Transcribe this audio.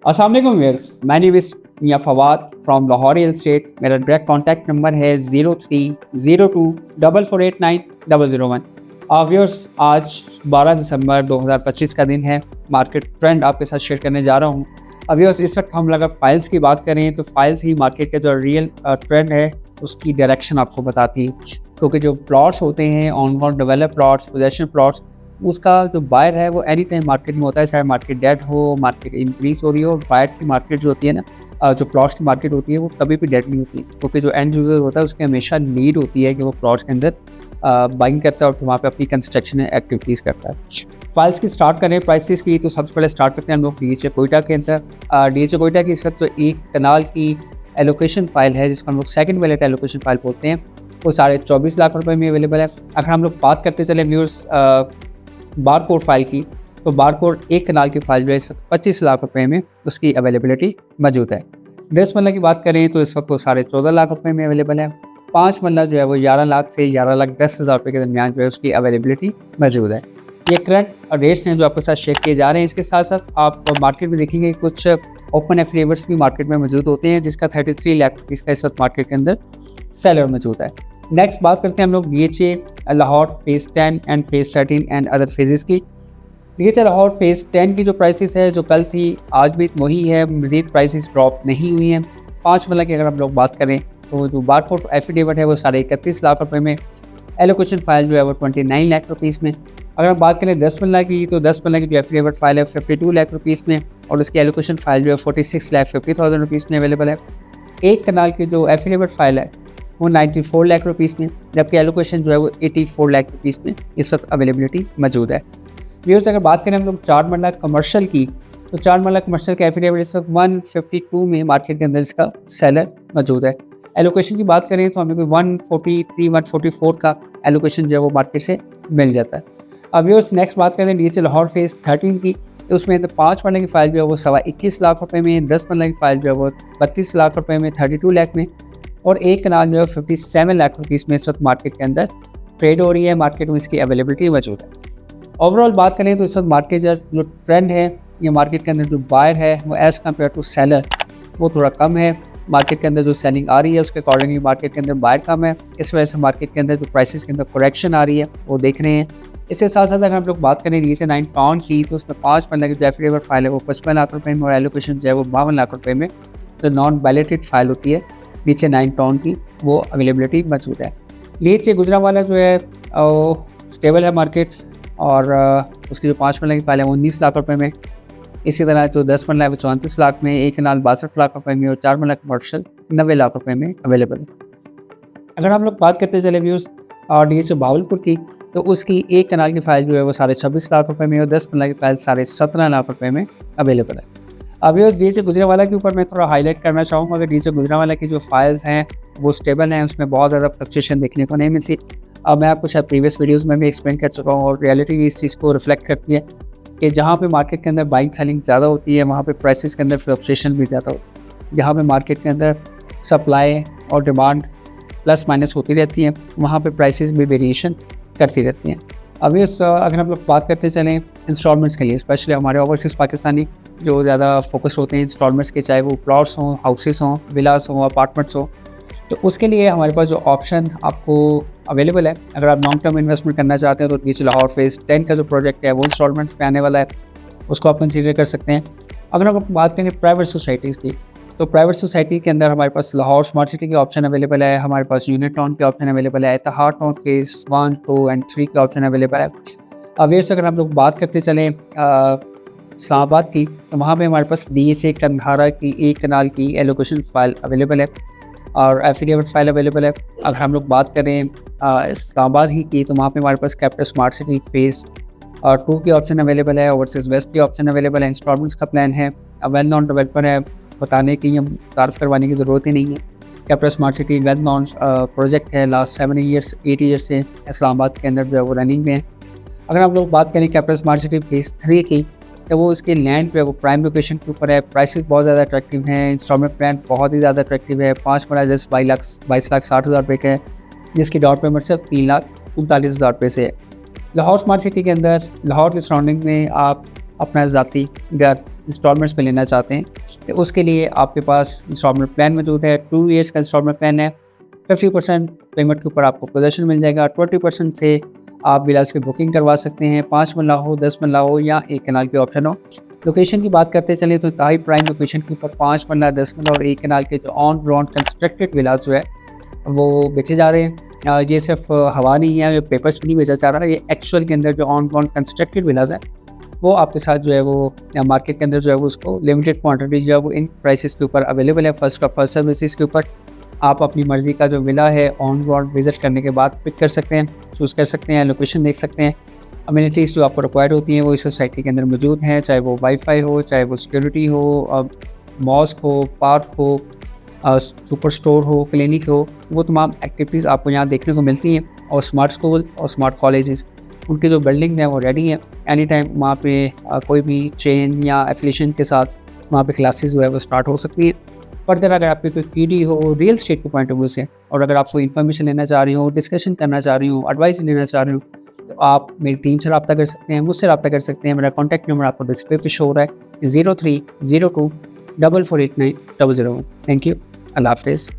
अस्सलाम वालेकुम viewers, my name is Mian Fawad from Lahore real estate. मेरा डायरेक्ट कॉन्टैक्ट नंबर है 030244890001। व्यूअर्स, आज 12 दिसंबर 2025 का दिन है। मार्केट ट्रेंड आपके साथ शेयर करने जा रहा हूँ। व्यूअर्स, इस वक्त हम अगर फाइल्स की बात करें तो फाइल्स ही मार्केट का जो रियल ट्रेंड है उसकी डायरेक्शन आपको बताती है, क्योंकि जो प्लॉट्स होते हैं on ground develop plots, possession plots, उसका जो बायर है वो एनी टाइम मार्केट में होता है, चाहे मार्केट डेड हो, मार्केट इंक्रीज हो रही हो। और बायर की मार्केट जो होती है ना, जो प्लॉट्स की मार्केट होती है वो कभी भी डेड नहीं होती, क्योंकि जो एंड यूज़र होता है उसकी हमेशा नीड होती है कि वो प्लॉट्स के अंदर बाइंग करता है और वहाँ पे अपनी कंस्ट्रक्शन एक्टिविटीज़ करता है। फाइल्स की स्टार्ट करें प्राइसेस की, तो सबसे पहले स्टार्ट करते हैं हम लोग डीएचए कोयटा के अंदर। डीएचए कोयटा की इस वक्त जो एक कनाल की एलोकेशन फाइल है, जिसको हम लोग सेकंड वैलेट एलोकेशन फाइल बोलते हैं, वो 24.5 लाख रुपए में अवेलेबल है। अगर हम लोग बात करते चले व्यूअर्स बारकोड फाइल की, तो बारकोड एक कनाल की फाइल जो है इस वक्त 25 लाख रुपए में उसकी अवेलेबिलिटी मौजूद है। 10 मरला की बात करें तो इस वक्त वो 14.5 लाख रुपए में अवेलेबल है। 5 मरला जो है वो 11 लाख से 11,10,000 रुपये के दरमियान जो है उसकी अवेलेबिलिटी मौजूद है। ये करंट रेट्स हैं जो आपके साथ शेयर किए जा रहे हैं। इसके साथ साथ आप मार्केट में देखेंगे कुछ ओपन एफिडेविट्स भी मार्केट में मौजूद होते हैं, जिसका 33 लाख रुपीज़ का इस वक्त मार्केट के अंदर सेलर मौजूद है। नेक्स्ट बात करते हैं हम लोग DHA Lahore phase 10 and phase 13 and other phases की। डीएचए लाहौर फेज़ 10 की जो प्राइसेस है जो कल थी आज भी वही है, मज़ीद प्राइसेस ड्रॉप नहीं हुई हैं। 5 मरला की अगर हम लोग बात करें तो जो बारकोड एफिडेविट है वो 31.5 लाख रुपये में, एलोकेशन फाइल जो है वो 29 लाख रुपीज़ में। अगर हम बात करें 10 मरला की, तो 10 मरला की जो एफिडेविट फाइल है 52 लाख रुपीज़ में, और उसकी एलोकेशन फाइल जो है 46,50,000 रुपीज़ में अवेलेबल है। एक कनाल की जो एफिडेविट फाइल है वो 94 लाख रुपीज़ में, जबकि एलोकेशन जो है वो 84 लाख रुपीज़ में इस वक्त अवेलेबिलिटी मौजूद है। व्यूअर्स, अगर बात करें हम लोग 4 मरला कमर्शियल की, तो 4 मरला कमर्शियल का एफिडेविट इस वक्त 152 में मार्केट के अंदर इसका सेलर मौजूद है। एलोकेशन की बात करें तो हमें कोई 143 144 का एलोकेशन जो है वो मार्केट से मिल जाता है। अब व्यूअर्स, नेक्स्ट बात करें डीएचए लाहौर फेज़ 13 की, तो उसमें तो 5 मरले की फाइल जो है वो 21.25 लाख रुपए में, 10 मरले की फाइल जो है वो 32 लाख रुपए में, 32 लाख में, और एक कनाल जो है 57 लाख रुपीज़ में इस वक्त मार्केट के अंदर ट्रेड हो रही है। मार्केट में इसकी अवेलेबिलिटी मौजूद है। ओवरऑल बात करें तो इस वक्त मार्केट जो ट्रेंड है, ये मार्केट के अंदर जो बायर है वो एज़ कम्पेयर टू सेलर वो थोड़ा कम है। मार्केट के अंदर जो सेलिंग आ रही है उसके अकॉर्डिंगली मार्केट के अंदर बायर कम है। इस वजह से मार्केट के अंदर जो प्राइसेस के अंदर करेक्शन आ रही है वो देख रहे हैं। इसके साथ साथ अगर हम लोग बात करें डीएचए 9 टाउन की, तो उसमें 5 मरला की जो एफिडेविट फाइल है वो 55 लाख रुपये में, और एलोकेशन जो है वो 52 लाख रुपये में जो नॉन बैलेटेड फाइल होती है डीएचए 9 टाउन की, वो अवेलेबिलिटी मौजूद है। डीएचए गुजरांवाला जो है स्टेबल है मार्केट, और उसकी जो 5 मरला की फाइल है वो 19 लाख रुपये में। इसी तरह जो 10 मरला है वो 34 लाख में, एक कनाल 62 लाख रुपये में, और 4 मरला कमर्शियल 90 लाख रुपये में अवेलेबल है। अगर हम लोग बात करते चले व्यूज़ और डीएचए भावलपुर की, तो उसकी एक कनाल की फाइल जो है वो 26.5 लाख रुपये में, और 10 मरला की फाइल 17.5 लाख रुपये में अवेलेबल है। अब व्यूअर्स, डीएचए गुजरांवाला के ऊपर मैं थोड़ा हाईलाइट करना चाहूँगा कि डीएचए गुजरांवाला की जो फाइल्स हैं वो स्टेबल हैं, उसमें बहुत ज़्यादा फ्लक्चुएशन देखने को नहीं मिलती। अब मैं आपको शायद प्रीवियस वीडियोज़ में भी एक्सप्लेन कर चुका हूँ, और रियलिटी भी इस चीज़ को रिफ्लेक्ट करती है कि जहाँ पे मार्केट के अंदर बाइंग सेलिंग ज़्यादा होती है वहाँ पे प्राइसेस के अंदर फ्लक्चुएशन भी ज़्यादा होती है। जहाँ पे मार्केट के अंदर सप्लाई और डिमांड प्लस माइनस होती रहती है, वहाँ पे प्राइसेस भी वेरिएशन करती रहती हैं। अभी अगर हम लोग बात करते चलें इंस्टॉलमेंट्स के लिए, स्पेशली हमारे ओवरसीज़ पाकिस्तानी जो ज़्यादा फोकस होते हैं इंस्टॉलमेंट्स के, चाहे वो प्लॉट्स हों, हाउसेस हों, विलास हों, अपार्टमेंट्स हों, तो उसके लिए हमारे पास जो ऑप्शन आपको अवेलेबल है, अगर आप लॉन्ग टर्म इन्वेस्टमेंट करना चाहते हैं तो डीएचए लाहौर फेज़ 10 का जो प्रोजेक्ट है वो इंस्टॉलमेंट्स पे आने वाला है, उसको आप कंसीडर कर सकते हैं। अगर हम बात करें प्राइवेट सोसाइटीज़ की, तो प्राइवेट सोसाइटी के अंदर हमारे पास लाहौर स्मार्ट सिटी के ऑप्शन अवेलेबल है, हमारे पास यूनिट टाउन के ऑप्शन अवेलेबल है, इत्तेहाद टाउन के 1, 2 एंड 3 के ऑप्शन अवेलेबल है। अब ये अगर हम लोग बात करते चलें इस्लामाबाद की, तो वहाँ पे हमारे पास डीएचए कंधारा की एक कनाल की एलोकेशन फाइल अवेलेबल है और एफिडेविट फाइल अवेलेबल है। अगर हम लोग बात करें इस्लामाबाद ही की, तो वहाँ पे हमारे पास कैपिटल स्मार्ट सिटी फेज़ 2 की ऑप्शन अवेलेबल है, ओवरसीज़ वेस्ट की ऑप्शन अवेलेबल है, इंस्टॉलमेंट्स का प्लान है, वेल नॉन डेवलपर है, बताने की या तारीफ करवाने की ज़रूरत ही नहीं है। Capital smart city well non project है, लास्ट 8 ईयर्स से इस्लामाबाद के अंदर जो है वो रनिंग में है। अगर हम लोग बात करें कैपिटल स्मार्ट सिटी फेज़ 3 की, तो वो इसकी लैंड जो है वो प्राइम लोकेशन के ऊपर है, प्राइसेस बहुत ज़्यादा अट्रैक्टिव हैं, इंस्टॉलमेंट प्लान बहुत ही ज़्यादा अट्रैक्टिव है। 5 मरला जस्ट 22,60,000 रुपये का है, जिसकी डाउन पेमेंट सिर्फ 3,39,000 रुपये से है। लाहौर स्मार्ट सिटी के अंदर लाहौर के सराउंडिंग में आप अपना ज़ाती घर इंस्टॉलमेंट्स में लेना चाहते हैं तो उसके लिए आपके पास इंस्टॉलमेंट प्लान मौजूद है। 2 ईयर्स का इंस्टॉलमेंट प्लान है। 50% पेमेंट के ऊपर आपको पोजेसन मिल जाएगा। 20% से आप विलास की बुकिंग करवा सकते हैं। 5 मरला हो, 10 मरला हो या 1 कनाल की ऑप्शन हो। लोकेशन की बात करते चलें तो इंतहाई प्राइम लोकेशन के ऊपर 5 मरला, 10 मरला और 1 कनाल के जो ऑन ग्राउंड कंस्ट्रक्टेड विलास जो है वो बेचे जा रहे हैं। ये सिर्फ हवा नहीं है, ये पेपर्स भी नहीं बेचा जा रहा है, ये एक्चुअल के अंदर जो ऑन ग्राउंड कंस्ट्रक्टेड विलास है वो आपके साथ जो है वो मार्केट के अंदर जो है वो उसको लिमिटेड क्वांटिटी जो है वो इन प्राइसेस के ऊपर अवेलेबल है। फर्स्ट का फर्स्ट सर्विसेज के ऊपर आप अपनी मर्ज़ी का जो विला है ऑन ग्राउंड विजिट करने के बाद पिक कर सकते हैं, चूज़ कर सकते हैं, लोकेशन देख सकते हैं। अम्यूनिटीज़ जो आपको रिक्वायर्ड होती हैं वो इस सोसाइटी के अंदर मौजूद हैं, चाहे वो वाईफाई हो, चाहे वो सिक्योरिटी हो, मॉस्क हो, पार्क हो, सुपर स्टोर हो, क्लिनिक हो, वो तमाम एक्टिविटीज़ आपको यहाँ देखने को मिलती हैं। और स्मार्ट स्कूल और स्मार्ट कॉलेजेस उनकी जो बिल्डिंग्स हैं वो रेडी हैं। एनी टाइम वहाँ पे कोई भी चेन या एफिलिएशन के साथ वहाँ पे क्लासेस जो है वो स्टार्ट हो सकती है। फर्दर अगर आपकी कोई क्वेरी हो रियल स्टेट के पॉइंट ऑफ व्यू से और अगर आप कोई इन्फॉर्मेशन लेना चाह रही हो, डिस्कशन करना चाह रही हो, एडवाइस लेना चाह रही हो तो आप मेरी टीम से रब्ता कर सकते हैं, मुझसे रब्ता कर सकते हैं। मेरा कॉन्टैक्ट नंबर आपको डिस्प्ले पे शो हो रहा है 0302 4489 001। Thank you. अल्लाह हाफ़िज़।